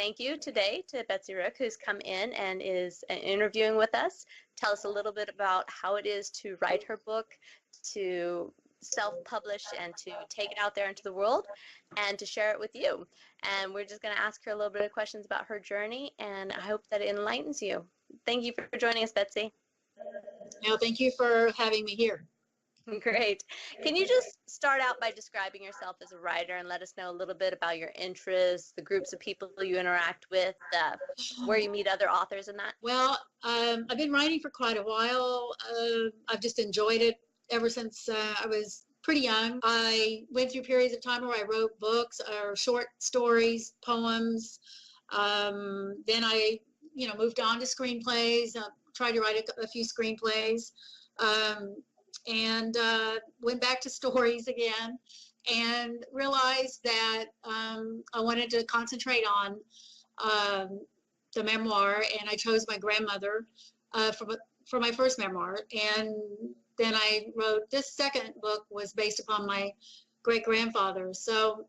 thank you today to Betsy Rook, who's come in and is interviewing with us. Tell us a little bit about how it is to write her book, to self-publish, and to take it out there into the world, and to share it with you. And we're just going to ask her a little bit of questions about her journey, and I hope that it enlightens you. Thank you for joining us, Betsy. No, thank you for having me here. Great. Can you just start out by describing yourself as a writer and let us know a little bit about your interests, the groups of people you interact with, where you meet other authors and that? Well, I've been writing for quite a while. I've just enjoyed it ever since I was pretty young. I went through periods of time where I wrote books or short stories, poems. Then I, moved on to screenplays, tried to write a few screenplays. And went back to stories again and realized that I wanted to concentrate on the memoir, and I chose my grandmother for my first memoir. And then I wrote this second book was based upon my great-grandfather. So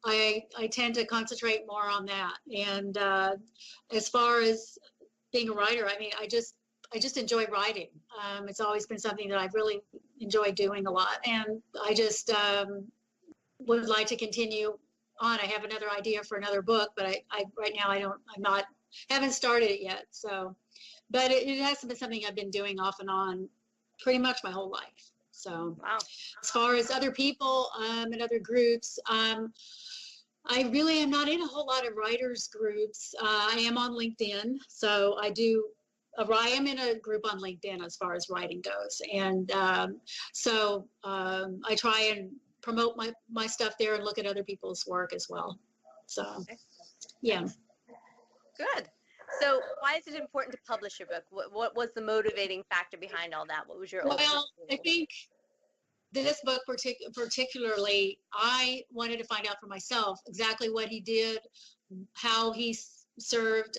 I tend to concentrate more on that. And as far as being a writer, I mean, I just enjoy writing. It's always been something that I've really enjoyed doing a lot, and I just would like to continue on. I have another idea for another book, but I right now haven't started it yet. So, but it has been something I've been doing off and on pretty much my whole life. So, wow. As far as other people and other groups, I really am not in a whole lot of writers groups. I am on LinkedIn, so I am in a group on LinkedIn as far as writing goes. And so I try and promote my stuff there and look at other people's work as well. So, yeah. Good. So why is it important to publish your book? What was the motivating factor behind all that? What was your Well, I think this book particularly, I wanted to find out for myself exactly what he did, how he served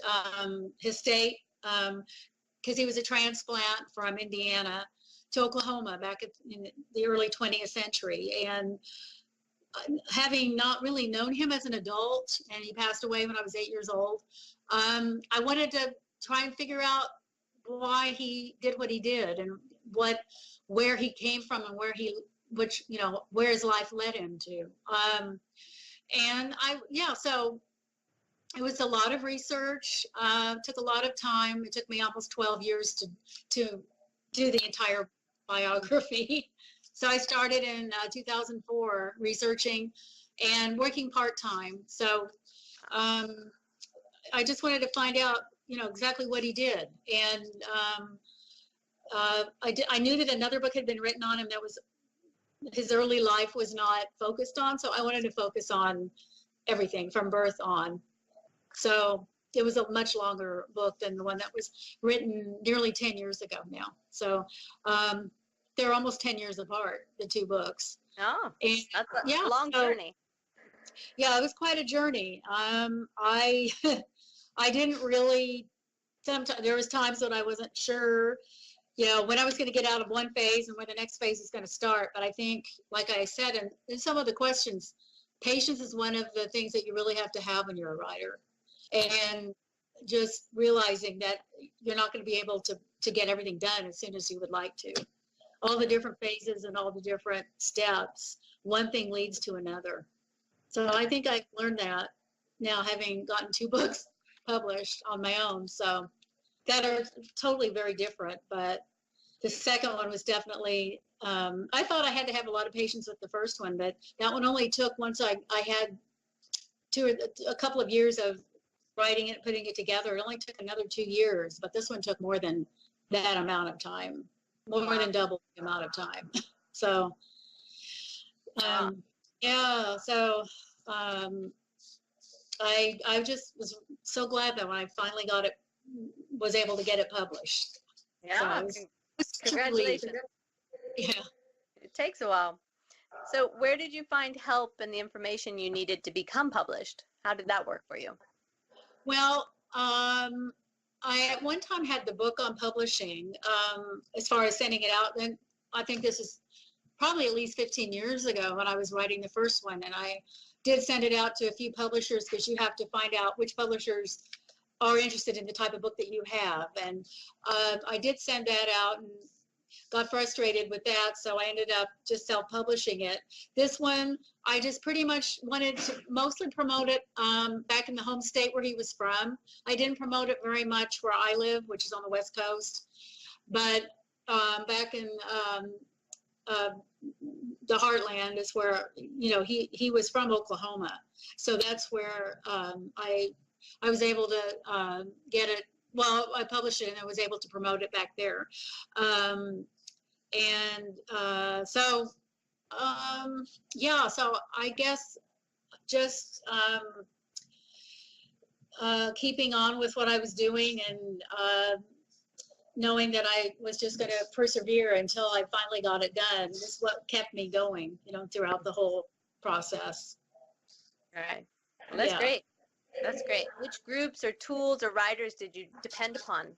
his state, because he was a transplant from Indiana to Oklahoma back in the early 20th century. And having not really known him as an adult, and he passed away when I was 8 years old, I wanted to try and figure out why he did what he did and where he came from and where his life led him to. So it was a lot of research, took a lot of time. It took me almost 12 years to do the entire biography. So I started in 2004 researching and working part-time. So I just wanted to find out, exactly what he did. And I knew that another book had been written on him that was his early life was not focused on. So I wanted to focus on everything from birth on. So it was a much longer book than the one that was written nearly 10 years ago now. So they're almost 10 years apart, the two books. Oh, and, that's a long journey. Yeah, it was quite a journey. I didn't really, there was times that I wasn't sure, when I was going to get out of one phase and when the next phase is going to start. But I think, like I said, in some of the questions, patience is one of the things that you really have to have when you're a writer. And just realizing that you're not going to be able to get everything done as soon as you would like to. All the different phases and all the different steps, one thing leads to another. So I think I've learned that now, having gotten 2 books published on my own. So that are totally very different. But the second one was definitely, I thought I had to have a lot of patience with the first one, but that one only took, once I had a couple of years of writing it, putting it together, it only took another 2 years. But this one took more than that amount of time, more than double the amount of time. So, so I just was so glad that when I finally was able to get it published. Yeah, so congratulations. Yeah. It takes a while. So where did you find help and the information you needed to become published? How did that work for you? Well, I at one time had the book on publishing, as far as sending it out. Then I think this is probably at least 15 years ago when I was writing the first one, and I did send it out to a few publishers because you have to find out which publishers are interested in the type of book that you have. And I did send that out and got frustrated with that, so I ended up just self-publishing it. This one, I just pretty much wanted to mostly promote it back in the home state where he was from. I didn't promote it very much where I live, which is on the West Coast, but back in the heartland is where, you know, he was from Oklahoma, so that's where I was able to get it. Well, I published it and I was able to promote it back there. Yeah, so I guess just keeping on with what I was doing and knowing that I was just going to persevere until I finally got it done. This is what kept me going, you know, throughout the whole process. All right. Well, that's great. That's great. Which groups or tools or writers did you depend upon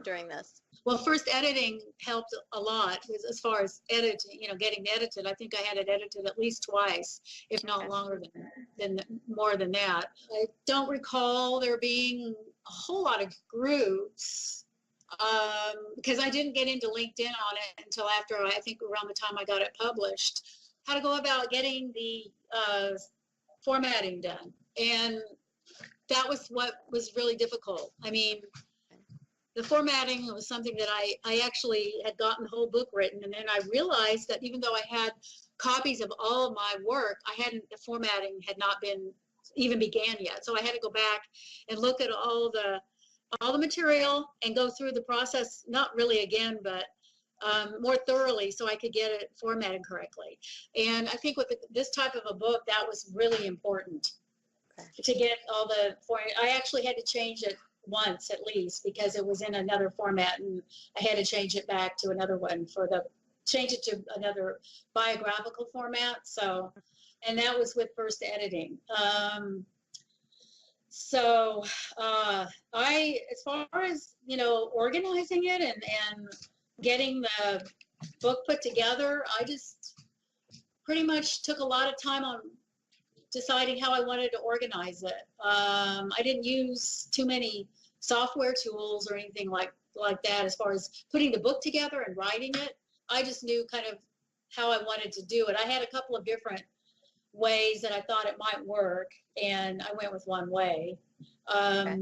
during this? Well, first editing helped a lot as far as editing, you know, getting edited. I think I had it edited at least twice, if not longer than more than that. I don't recall there being a whole lot of groups because I didn't get into LinkedIn on it until after, I think around the time I got it published. How to go about getting the formatting done. And that was what was really difficult. I mean, the formatting was something that I actually had gotten the whole book written, and then I realized that even though I had copies of all of my work, the formatting had not been even began yet. So I had to go back and look at all the material and go through the process, not really again, but more thoroughly so I could get it formatted correctly. And I think with this type of a book, that was really important to get all the format. I actually had to change it once at least because it was in another format, and I had to change it back to another one change it to another biographical format. So, and that was with first editing. As far as, you know, organizing it and getting the book put together, I just pretty much took a lot of time on deciding how I wanted to organize it. I didn't use too many software tools or anything like that as far as putting the book together and writing it. I just knew kind of how I wanted to do it. I had a couple of different ways that I thought it might work, and I went with one way. As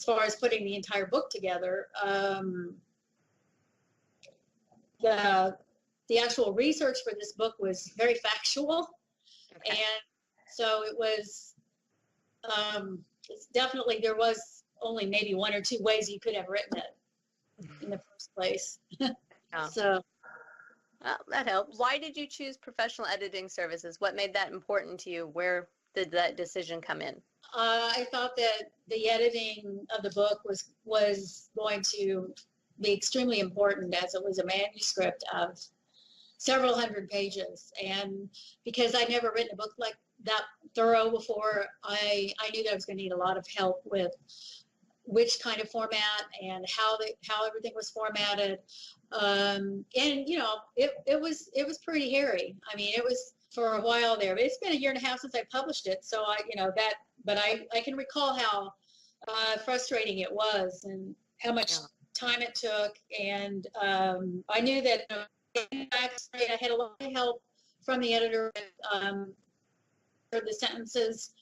far as putting the entire book together, the actual research for this book was very factual. And so it was, definitely there was only maybe one or two ways you could have written it in the first place. So. Well, that helps. Why did you choose professional editing services? What made that important to you? Where did that decision come in? I thought that the editing of the book was going to be extremely important, as it was a manuscript of several hundred pages. And because I'd never written a book like that thorough before, I knew that I was going to need a lot of help with which kind of format and how everything was formatted. And, you know, it was pretty hairy. I mean, it was for a while there. But it's been a year and a half since I published it. So but I can recall how frustrating it was and how much time it took. And I knew that I had a lot of help from the editor. The sentences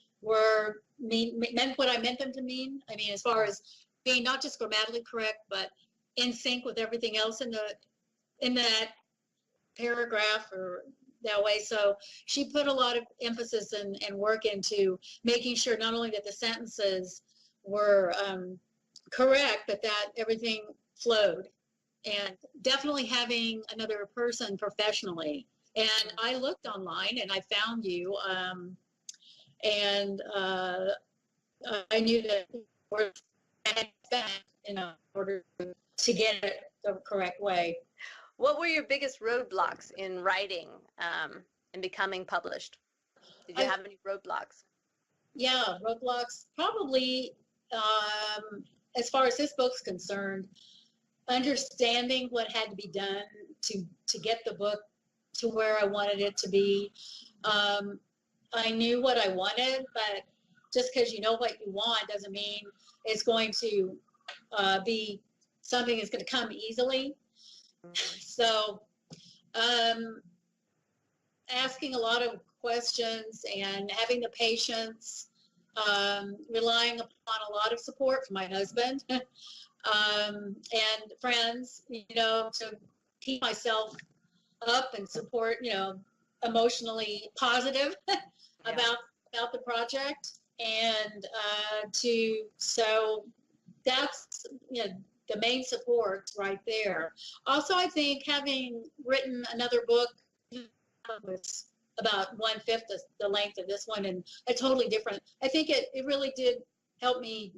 meant what I meant them to mean. I mean, as far as being not just grammatically correct, but in sync with everything else in that paragraph or that way. So she put a lot of emphasis and work into making sure not only that the sentences were correct, but that everything flowed. And definitely having another person professionally. And I looked online and I found you, and I knew that I had that in order to get it the correct way. What were your biggest roadblocks in writing and becoming published? Did you have any roadblocks? Yeah, roadblocks. Probably, as far as this book's concerned, understanding what had to be done to get the book to where I wanted it to be. I knew what I wanted, but just because you know what you want doesn't mean it's going to be something that's going to come easily. So, um, asking a lot of questions and having the patience, relying upon a lot of support from my husband and friends, to keep myself up and support, emotionally positive about the project, and so that's the main support right there. Also, I think having written another book was about 1/5 the length of this one, and a totally different. I think it really did help me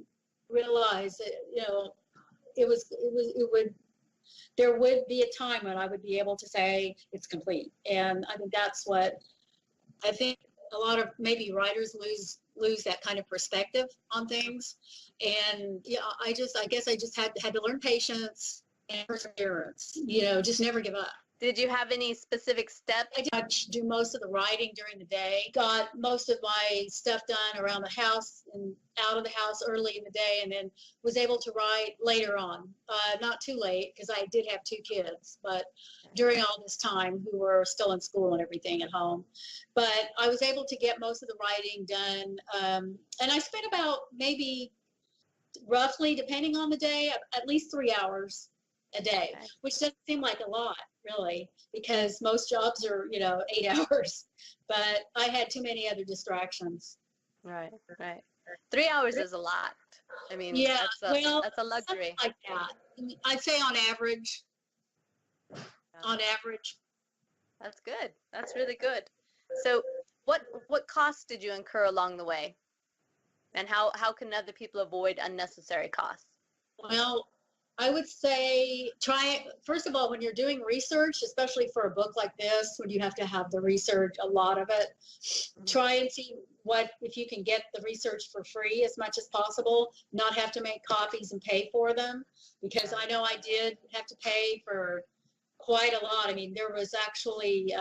realize that it would there would be a time when I would be able to say it's complete, and I think that's what I think a lot of maybe writers lose that kind of perspective on things, and I guess I just had to learn patience and perseverance. Just never give up. Did you have any specific steps? I did do most of the writing during the day, got most of my stuff done around the house and out of the house early in the day, and then was able to write later on. Not too late, because I did have 2 kids, but during all this time who were still in school and everything at home. But I was able to get most of the writing done, and I spent about maybe roughly, depending on the day, at least 3 hours a day, which doesn't seem like a lot, really, because most jobs are 8 hours, but I had too many other distractions. Right. 3 hours is a lot. I mean, that's a luxury. Like that. I'd say on average. That's good. That's really good. So what costs did you incur along the way, and how can other people avoid unnecessary costs? Well, I would say first of all, when you're doing research, especially for a book like this, when you have to have the research, a lot of it, try and see if you can get the research for free as much as possible, not have to make copies and pay for them, because I know I did have to pay for quite a lot. I mean, there was actually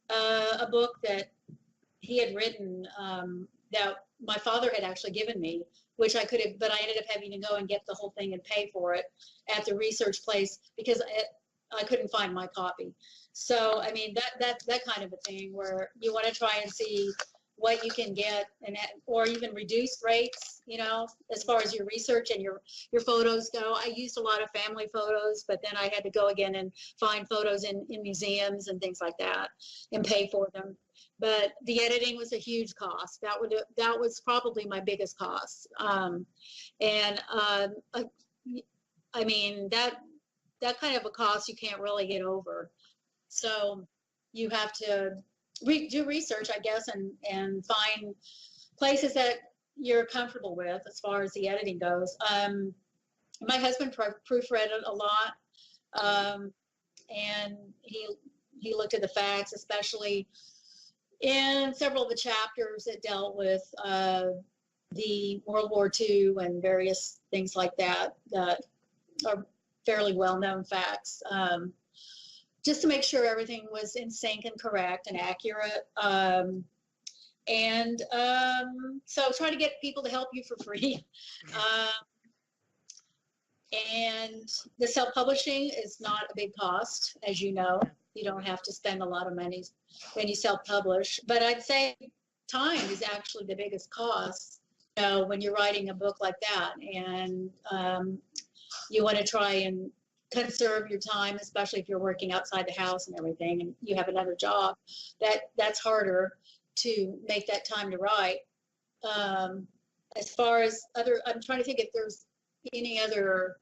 a book that he had written that my father had actually given me, which I could have, but I ended up having to go and get the whole thing and pay for it at the research place because I couldn't find my copy. So, I mean, that kind of a thing where you want to try and see what you can get, or even reduce rates, as far as your research and your photos go. I used a lot of family photos, but then I had to go again and find photos in museums and things like that and pay for them. But the editing was a huge cost. That was probably my biggest cost. I mean, that kind of a cost you can't really get over. So you have to do research, I guess, and find places that you're comfortable with as far as the editing goes. My husband proofread it a lot, and he looked at the facts, especially in several of the chapters that dealt with the World War II and various things like that are fairly well-known facts. Just to make sure everything was in sync and correct and accurate. So try to get people to help you for free. And the self-publishing is not a big cost, as you know. You don't have to spend a lot of money when you self-publish. But I'd say time is actually the biggest cost, when you're writing a book like that. And you want to try and conserve your time, especially if you're working outside the house and everything, and you have another job. That's harder to make that time to write. As far as I'm trying to think if there's any other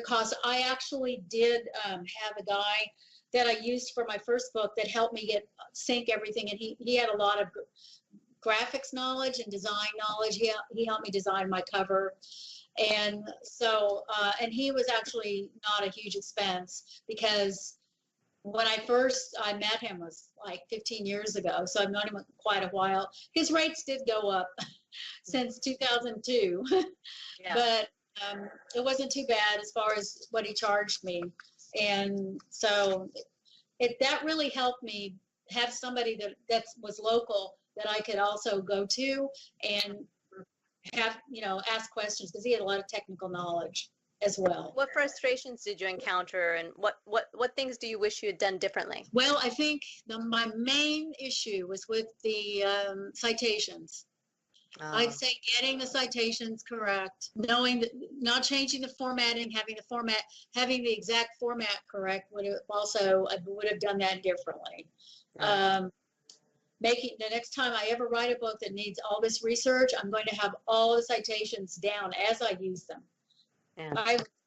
costs. I actually did have a guy that I used for my first book that helped me sync everything, and he had a lot of graphics knowledge and design knowledge. He helped me design my cover. And so, and he was actually not a huge expense, because when I met him was like 15 years ago. So I've known him quite a while. His rates did go up since 2002, but it wasn't too bad as far as what he charged me. And so that really helped me have somebody that was local that I could also go to and have, ask questions, because he had a lot of technical knowledge as well. What frustrations did you encounter, and what things do you wish you had done differently? Well, I think my main issue was with the citations. I'd say getting the citations correct, knowing that, not changing the formatting, having the exact format correct would have also, I would have done that differently. Making the next time I ever write a book that needs all this research, I'm going to have all the citations down as I use them. Yeah.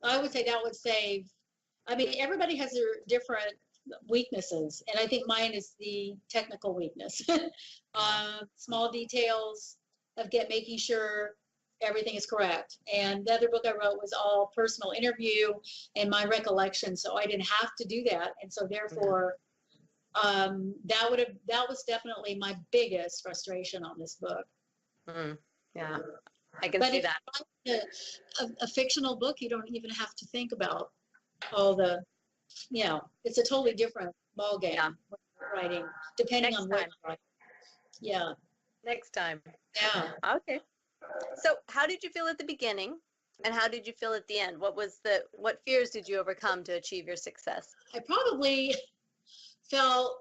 I would say that would save. I mean, everybody has their different weaknesses, and I think mine is the technical weakness. Small details of making sure everything is correct. And the other book I wrote was all personal interview and my recollection, so I didn't have to do that, and so therefore, that was definitely my biggest frustration on this book. Yeah, I can see that. A fictional book, you don't even have to think about all the, it's a totally different ballgame. Yeah. Writing, depending on what you're writing. Yeah. Next time. Yeah. Okay. So how did you feel at the beginning, and how did you feel at the end? What fears did you overcome to achieve your success? I probably felt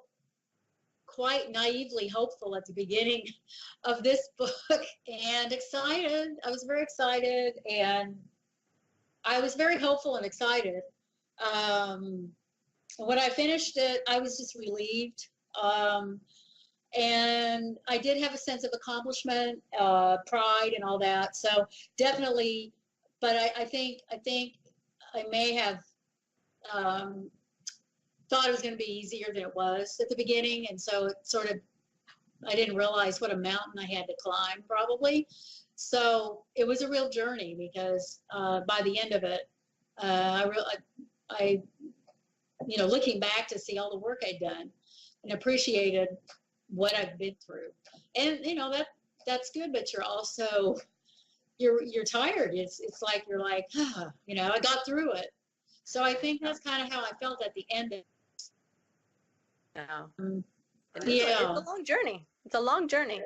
quite naively hopeful at the beginning of this book and excited. I was very excited, and I was very hopeful and excited. When I finished it, I was just relieved. And I did have a sense of accomplishment, pride, and all that. So definitely, but I think I may have thought it was going to be easier than it was at the beginning, and so it sort of, I didn't realize what a mountain I had to climb, probably. So it was a real journey, because by the end of it, I looking back to see all the work I'd done and appreciated what I've been through. And that's good, but you're also you're tired. It's like you're like, I got through it. So I think that's kind of how I felt at the end of it. It's a long journey. It's a long journey.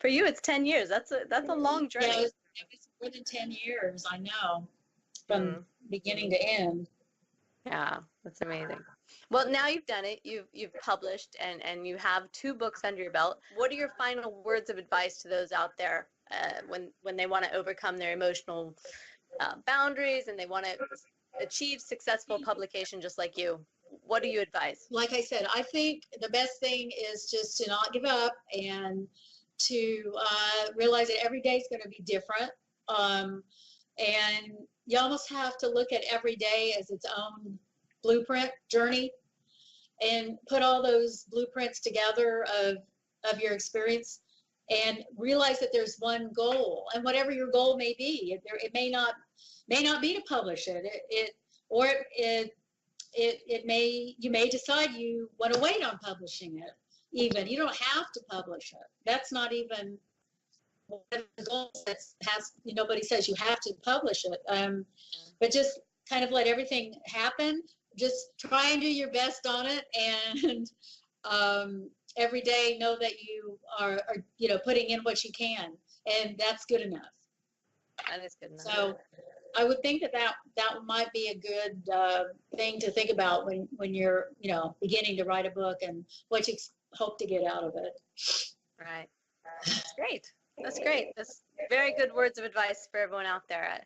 For you, it's 10 years. That's a long journey. Yeah, it was more than 10 years, I know, from beginning to end. Yeah, that's amazing. Well, now you've done it. You've published, and you have 2 books under your belt. What are your final words of advice to those out there when they want to overcome their emotional boundaries and they want to achieve successful publication just like you? What do you advise? Like I said, I think the best thing is just to not give up, and to realize that every day is going to be different. And you almost have to look at every day as its own blueprint journey, and put all those blueprints together of your experience, and realize that there's one goal, and whatever your goal may be, it may not be to publish it, you may decide you want to wait on publishing it. Even you don't have to publish it. That's not even one of the goals. Nobody says you have to publish it. But just kind of let everything happen. Just try and do your best on it, and every day know that you are putting in what you can, and that's good enough. That is good enough. So I would think that might be a good thing to think about when you're beginning to write a book, and what you hope to get out of it. Right. That's great. That's great. That's very good words of advice for everyone out there.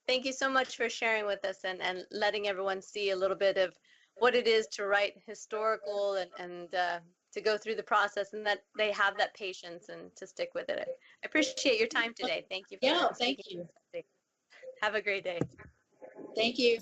Thank you so much for sharing with us and letting everyone see a little bit of what it is to write historical, and to go through the process, and that they have that patience and to stick with it. I appreciate your time today. Thank you. Yeah, thank you. Have a great day. Thank you.